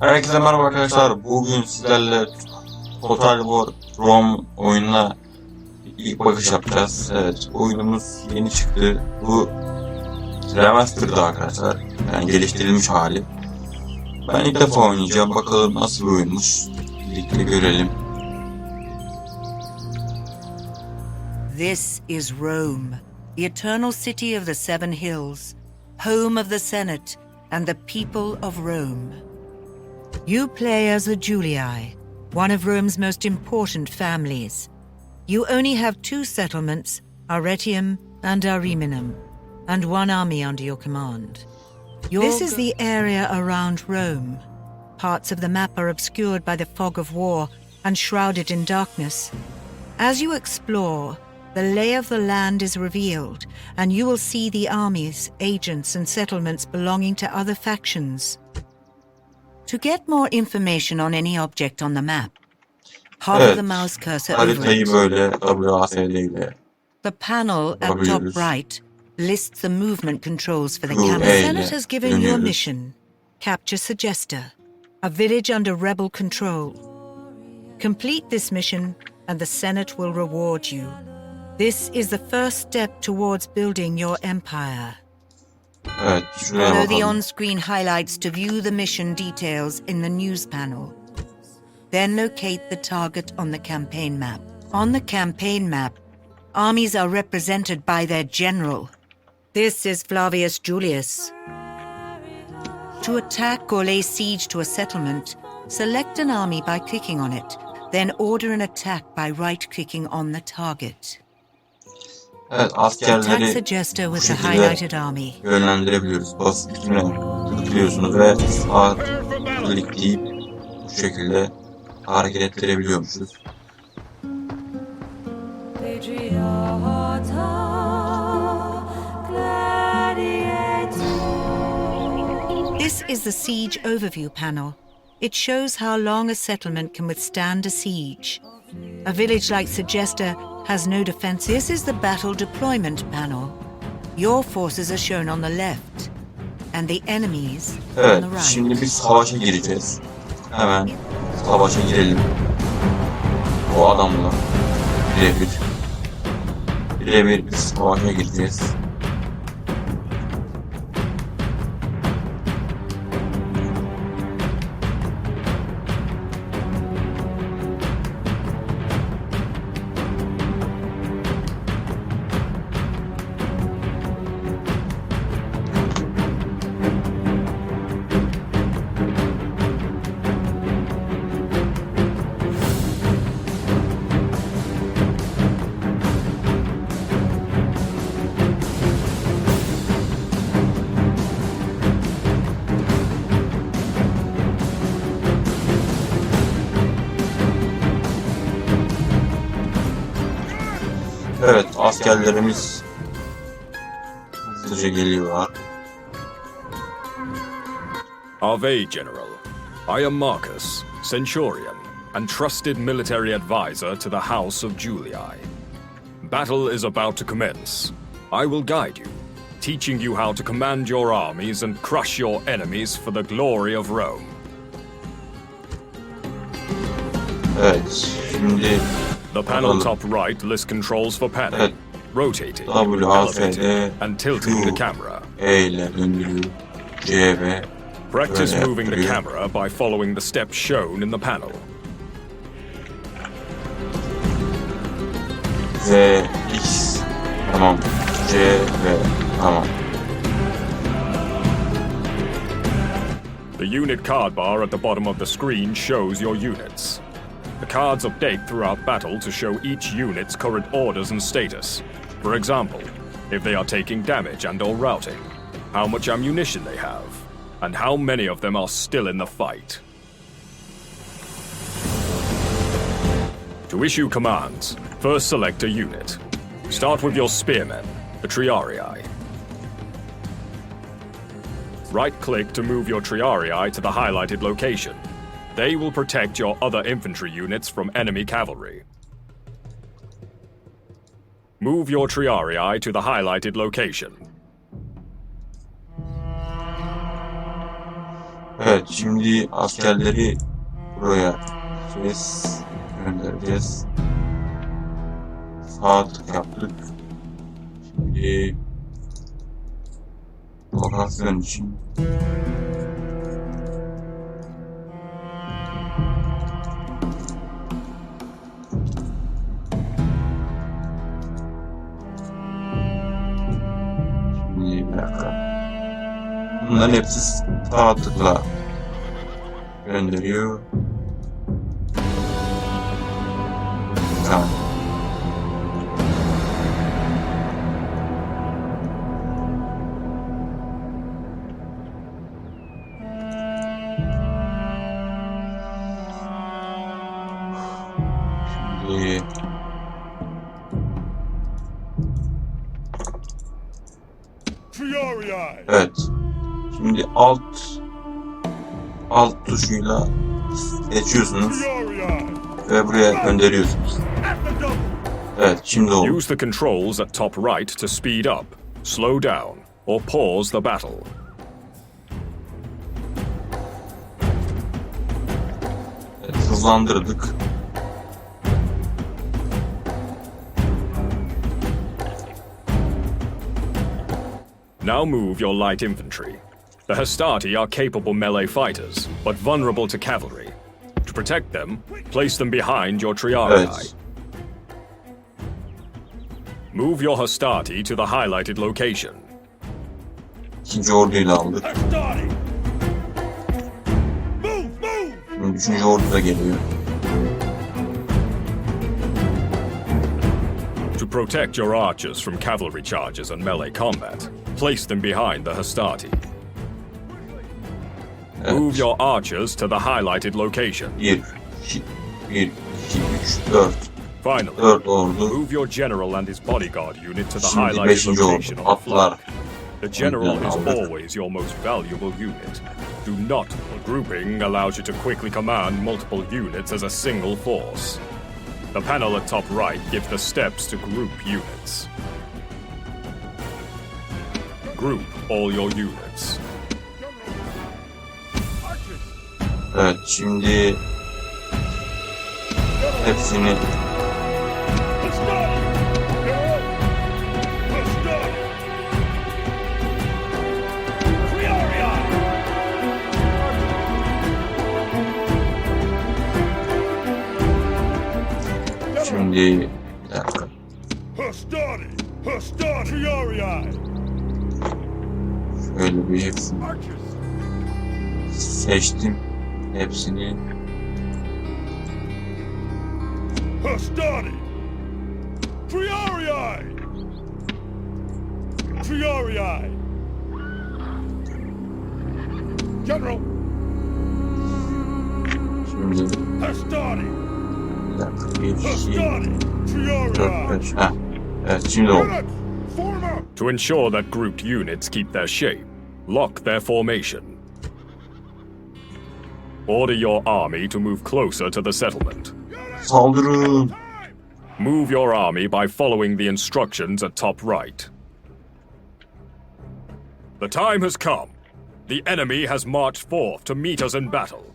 Herkese merhaba arkadaşlar. Bugün sizlerle Total War Rome oyununa ilk bakış yapacağız. Evet, oyunumuz yeni çıktı. Bu remastered arkadaşlar. Yani geliştirilmiş hali. Ben ilk defa oynayacağım. Bakalım nasıl bir oyunmuş. Birlikte görelim. This is Rome, the eternal city of the seven hills, home of the Senate and the people of Rome. You play as the Julii, one of Rome's most important families. You only have two settlements, Arretium and Ariminum, and one army under your command. This is the area around Rome. Parts of the map are obscured by the fog of war and shrouded in darkness. As you explore, the lay of the land is revealed, and you will see the armies, agents, and settlements belonging to other factions. To get more information on any object on the map, hover the mouse cursor over Haritayı it. böyle WASD ile The panel at top yapabiliyoruz. right lists the movement controls for the Q, camera. A The ile Senate has given you a dönüyoruz. mission. Capture Segesta, a village under rebel control. Complete this mission, and the Senate will reward you. This is the first step towards building your empire. Evet, şuraya Follow the bakalım. on-screen highlights to view the mission details in the news panel. Then locate the target on the campaign map. On the campaign map, armies are represented by their general. This is Flavius Julius. To attack or lay siege to a settlement, select an army by clicking on it, then order an attack by right-clicking on the target. Evet, Attack askerleri Segesta bu with the şekilde highlighted army. yönlendirebiliyoruz. Basit üstüne tıklıyorsunuz ve sağ klikleyip bu şekilde hareket ettirebiliyormuşuz. This is the siege overview panel. It shows how long a settlement can withstand a siege. A village like Segesta has no defense. This is the battle deployment panel. Your forces are shown on the left, and the enemies on Evet, the right. şimdi biz savaşa gireceğiz. Hemen savaşa girelim. O adamla birebir. Birebir biz savaşa gireceğiz. Evet, askerlerimiz hızlıca geliyorlar. Ave, General. I am Marcus, Centurion, and trusted military advisor to the House of Julii. Battle is about to commence. I will guide you, teaching you how to command your armies and crush your enemies for the glory of Rome. Evet, şimdi The panel top right lists controls for panning, Evet. rotating, WASD, elevating, and tilting the camera. E ile döndürüyor. C ve Practice böyle moving the yaptırıyor. camera by following the steps shown in the panel. Z, X, tamam. C ve tamam. The unit card bar at the bottom of the screen shows your units. The cards update throughout battle to show each unit's current orders and status. For example, if they are taking damage and/or routing, how much ammunition they have, and how many of them are still in the fight. To issue commands, first select a unit. Start with your spearmen, the triarii. Right-click to move your triarii to the highlighted location. They will protect your other infantry units from enemy cavalry. Move your triarii to the highlighted location. Evet, şimdi askerleri buraya göndereceğiz. Sağ tık yaptık. Şimdi lokasyon için şimdi bir dakika. Bunların hepsi sağ tıkla gönderiyor. Tamam. Şimdi evet. Şimdi alt tuşuyla seçiyorsunuz ve buraya gönderiyorsunuz. Evet, şimdi oldu. Use the controls at top right to speed up, slow down, or pause the battle. Evet, hızlandırdık. Now move your light infantry. The Hastati are capable melee fighters, but vulnerable to cavalry. To protect them, place them behind your triarii. Evet. Move your Hastati to the highlighted location. İkinci orduyu da aldık. Şimdi üçüncü ordu da geliyor. To protect your archers from cavalry charges and melee combat, place them behind the Hastati. Evet. Move your archers to the highlighted location. 1, 2, 3, 4. Finally, 4 ordu. move your general and his bodyguard unit to the Şimdi highlighted 5. location ordu. on the Atlar. flank. The general is aldık. always your most valuable unit. Do not. Grouping allows you to quickly command multiple units as a single force. The panel at top right gives the steps to group units. Group all your units. Evet, şimdi hepsini şimdi bir dakika. Şöyle bir hepsini seçtim. Hepsini Hastati! Triarii! Triarii! General! şimdi Hastati! bir dakika. 1, 2, Hastati! 4, Triarii! 5. Heh. Evet, şimdi oldu. Units, form up! To ensure that grouped units keep their shape, lock their formation. Order your army to move closer to the settlement. Saldırın. Move your army by following the instructions at top right. The time has come. The enemy has marched forth to meet us in battle.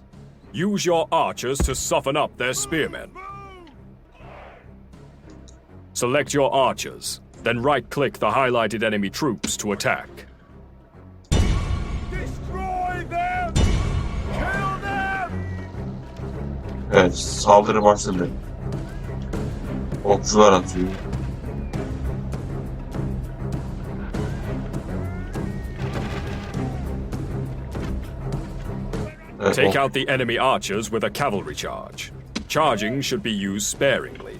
Use your archers to soften up their spearmen. Select your archers, then right-click the highlighted enemy troops to attack. Destroy them! Kill them! Evet, saldırı başladı. Okçular atıyor. Evet, Take out the enemy archers with a cavalry charge. Charging should be used sparingly.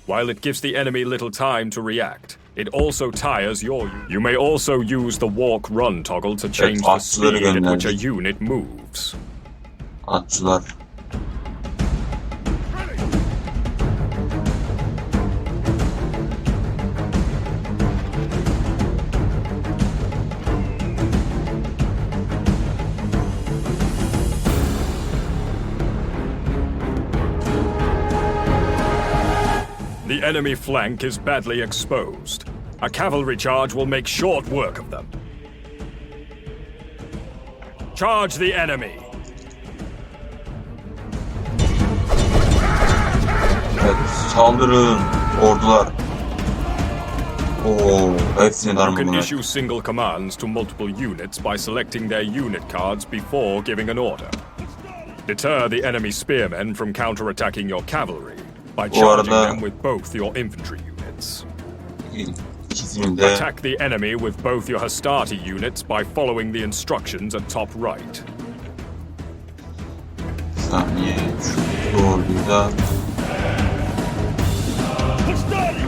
While it gives the enemy little time to react, it also tires your unit. You may also use the walk run toggle to change the atçıları speed at which a gönderdik. unit moves. Atçılar. The enemy flank is badly exposed. A cavalry charge will make short work of them. Charge the enemy! Saldırın ordular. Oo, hepsini You can darmaduman. issue single commands to multiple units by selecting their unit cards before giving an order. Deter the enemy spearmen from counterattacking your cavalry by charging arada- them with both your infantry units. İkisini de Attack the enemy with both your Hastati units by following the instructions at top right. saniye. Şu orduyu da Hastati!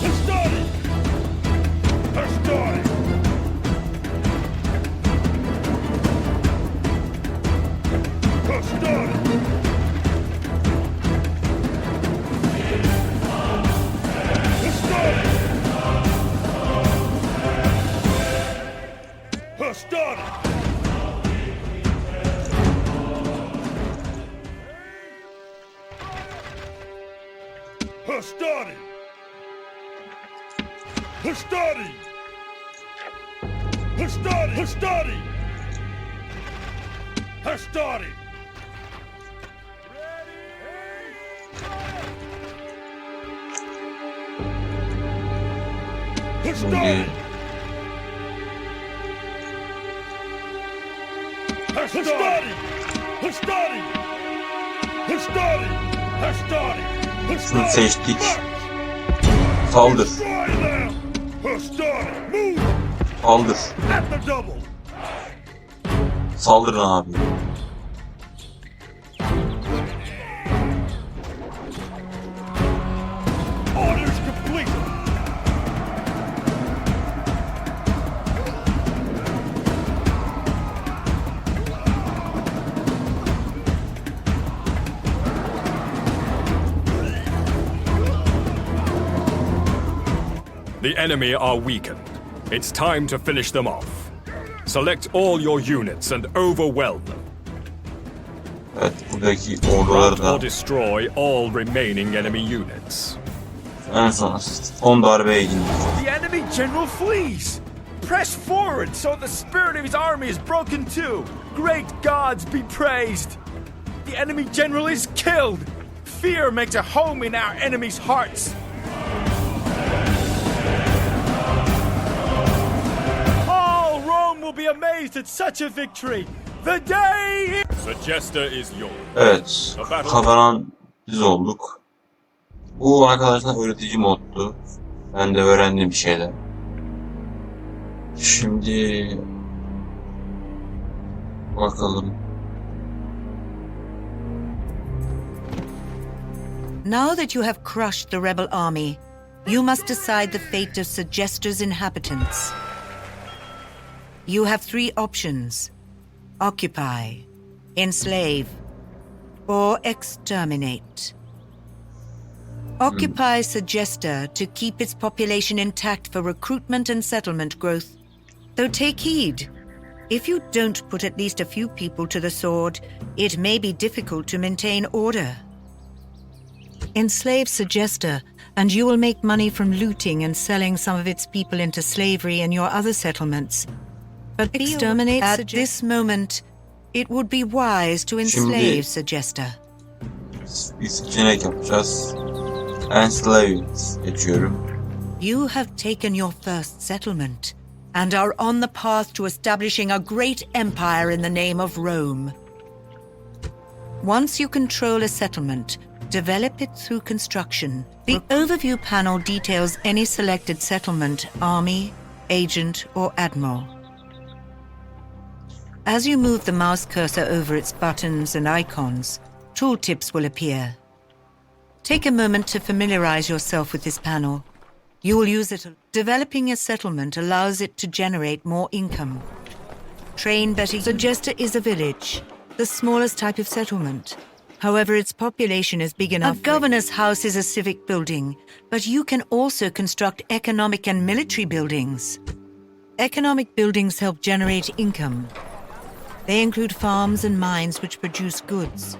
Hastati! Hastati! Hastati! Hastati! Hastati! Hastati! Hastati! Hastati! Hastati! Hastati! şimdi Hastati! Hastati! Hastati! Hastati! Hastati! şunu seçtik. Saldır. Destroy them! Hastati! Move Saldır. at the double! Saldırın abi. Orders complete! The enemy are weakened. It's time to finish them off. Select all your units and overwhelm them. Evet, buradaki orduları Rout or da destroy all remaining enemy units. en son son darbeye gidiyor. The enemy general flees! Press forward so the spirit of his army is broken too! Great gods be praised! The enemy general is killed! Fear makes a home in our enemies' hearts! All Rome will be amazed at such a victory! The day is... The jester is yours. Evet, kazanan biz olduk. Bu arkadaşlar öğretici moddu. Ben de öğrendim bir şeyler. Şimdi bakalım. Now that you have crushed the rebel army, you must decide the fate of Segester's inhabitants. You have three options: occupy, enslave, or exterminate. Occupy Segester to keep its population intact for recruitment and settlement growth. Though take heed, if you don't put at least a few people to the sword, it may be difficult to maintain order. Enslave Segester, and you will make money from looting and selling some of its people into slavery in your other settlements. But exterminate at this moment, it would be wise to enslave Segester. Bir seçenek yapacağız. Enslave seçiyorum. You have taken your first settlement and are on the path to establishing a great empire in the name of Rome. Once you control a settlement, develop it through construction. The overview panel details any selected settlement, army, agent, or admiral. As you move the mouse cursor over its buttons and icons, tooltips will appear. Take a moment to familiarize yourself with this panel. You will use it. Developing a settlement allows it to generate more income. Train better. Segester is a village, the smallest type of settlement. However, its population is big enough. A governor's house is a civic building, but you can also construct economic and military buildings. Economic buildings help generate income. They include farms and mines which produce goods.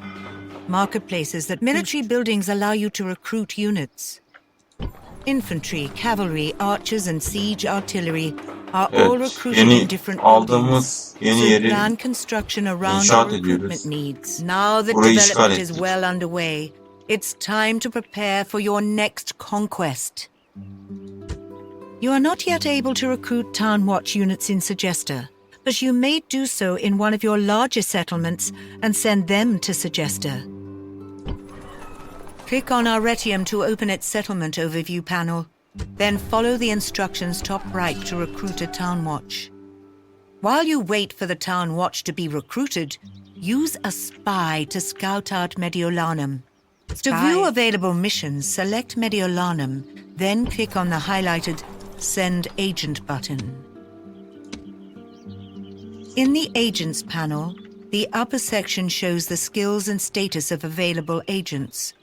Marketplaces that military buildings allow you to recruit units. Infantry, cavalry, archers, and siege artillery are all Evet, recruited in yeni different aldığımız buildings. yeni So yeri plan construction around inşaat our ediyoruz. recruitment needs. Now that Burayı işgal development is ettik. well underway, It's time to prepare for your next conquest. You are not yet able to recruit Town Watch units in Segesta, but you may do so in one of your larger settlements and send them to Segesta. Click on Arretium to open its settlement overview panel. Then follow the instructions top right to recruit a Town Watch. While you wait for the Town Watch to be recruited, use a spy to scout out Mediolanum. To view available missions, select Mediolanum, then click on the highlighted Send Agent button. In the Agents panel, the upper section shows the skills and status of available agents.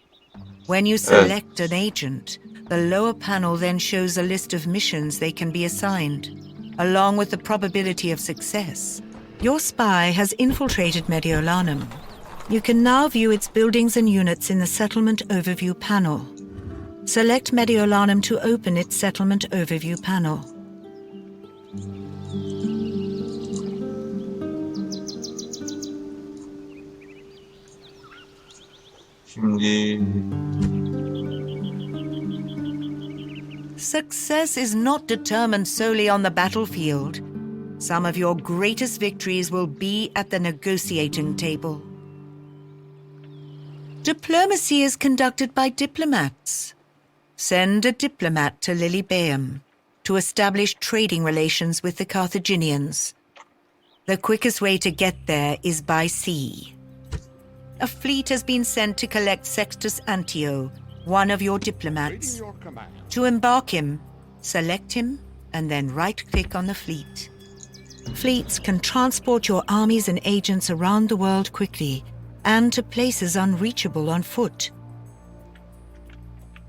When you select an agent, the lower panel then shows a list of missions they can be assigned, along with the probability of success. Your spy has infiltrated Mediolanum. You can now view its buildings and units in the Settlement Overview panel. Select Mediolanum to open its Settlement Overview panel. Şimdi Success is not determined solely on the battlefield. Some of your greatest victories will be at the negotiating table. Diplomacy is conducted by diplomats. Send a diplomat to Lilybaeum to establish trading relations with the Carthaginians. The quickest way to get there is by sea. A fleet has been sent to collect Sextus Antio, one of your diplomats. To embark him, select him and then right-click on the fleet. Fleets can transport your armies and agents around the world quickly and to places unreachable on foot.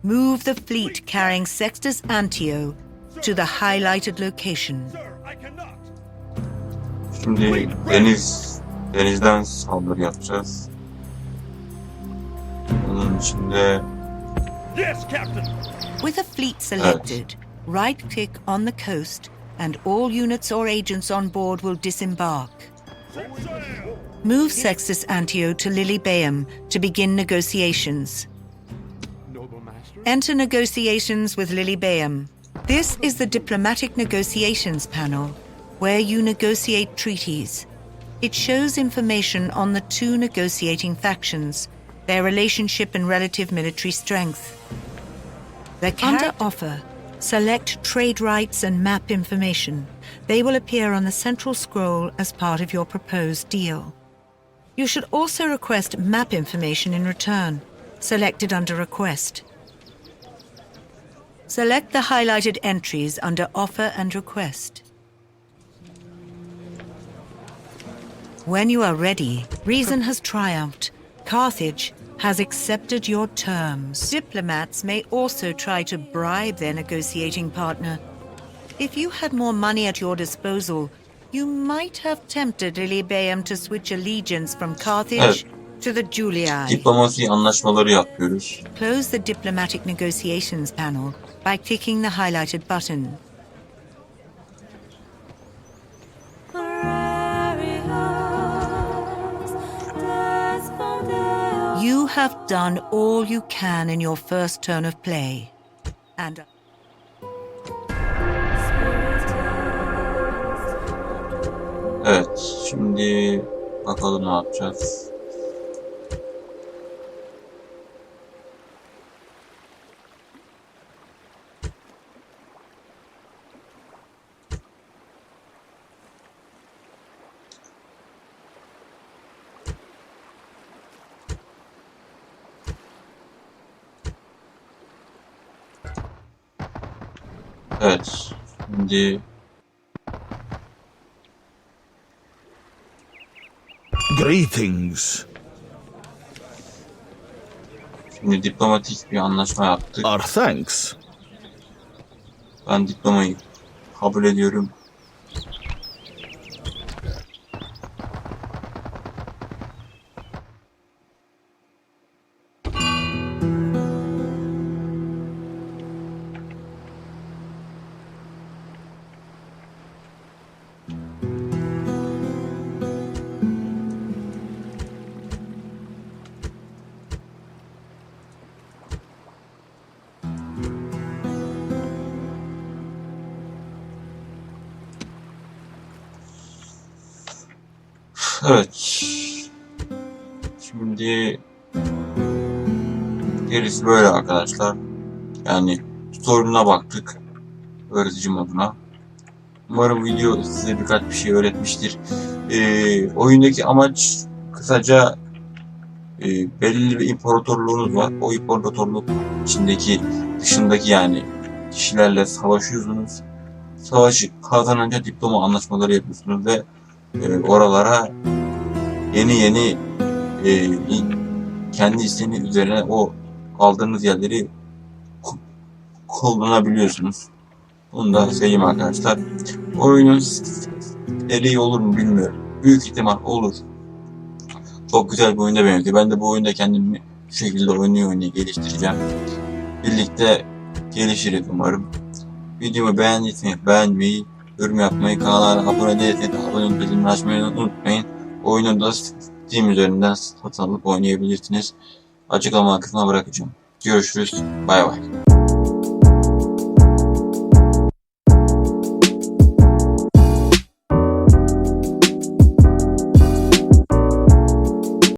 Move the fleet carrying Sextus Antio to the highlighted location. Sir, I cannot. Şimdi denizden saldırı yapacağız. Onun içinde Yes, Captain. With a fleet selected, right-click on the coast and all units or agents on board will disembark. Set sail. Move Sextus Antio to Lilybaeum to begin negotiations. Enter negotiations with Lilybaeum. This is the Diplomatic Negotiations panel, where you negotiate treaties. It shows information on the two negotiating factions, their relationship and relative military strength. Under Offer, select Trade Rights and Map Information. They will appear on the central scroll as part of your proposed deal. You should also request map information in return, selected under Request. Select the highlighted entries under Offer and Request. When you are ready, reason has triumphed. Carthage has accepted your terms. Diplomats may also try to bribe their negotiating partner. If you had more money at your disposal, you might have tempted Lilybaeum to switch allegiance from Carthage to the Julii. diplomasi anlaşmaları yapıyoruz. Close the Diplomatic Negotiations panel by clicking the highlighted button. You have done all you can in your first turn of play. And Evet, şimdi bakalım ne yapacağız. Evet, şimdi Greetings. diplomatik bir anlaşma yaptık. Our thanks. Ben diplomayı kabul ediyorum. Evet. Şimdi gerisi böyle arkadaşlar. Yani tutorial'ına baktık. Öğretici moduna. Umarım video size birkaç bir şey öğretmiştir. Oyundaki amaç kısaca belirli bir imparatorluğunuz var. O imparatorluk dışındaki yani kişilerle savaşıyorsunuz. Savaşı kazanınca diploma anlaşmaları yapıyorsunuz ve oralara yeni kendi isteğiniz üzerine o aldığınız yerleri kullanabiliyorsunuz. Bunu da söyleyeyim arkadaşlar. Oyunun seri olur mu bilmiyorum. Büyük ihtimal olur. Çok güzel bir oyunda benziyor. Ben de bu oyunda kendimi bu şekilde oynaya geliştireceğim. Birlikte gelişiriz umarım. Videomu beğendiyseniz beğenmeyi, yorum yapmayı, kanala abone değilseniz abone olup bildirimleri açmayı unutmayın. Oyunu da Steam üzerinden satın alıp oynayabilirsiniz. Açıklama kısmına bırakacağım. Görüşürüz. Bay bay.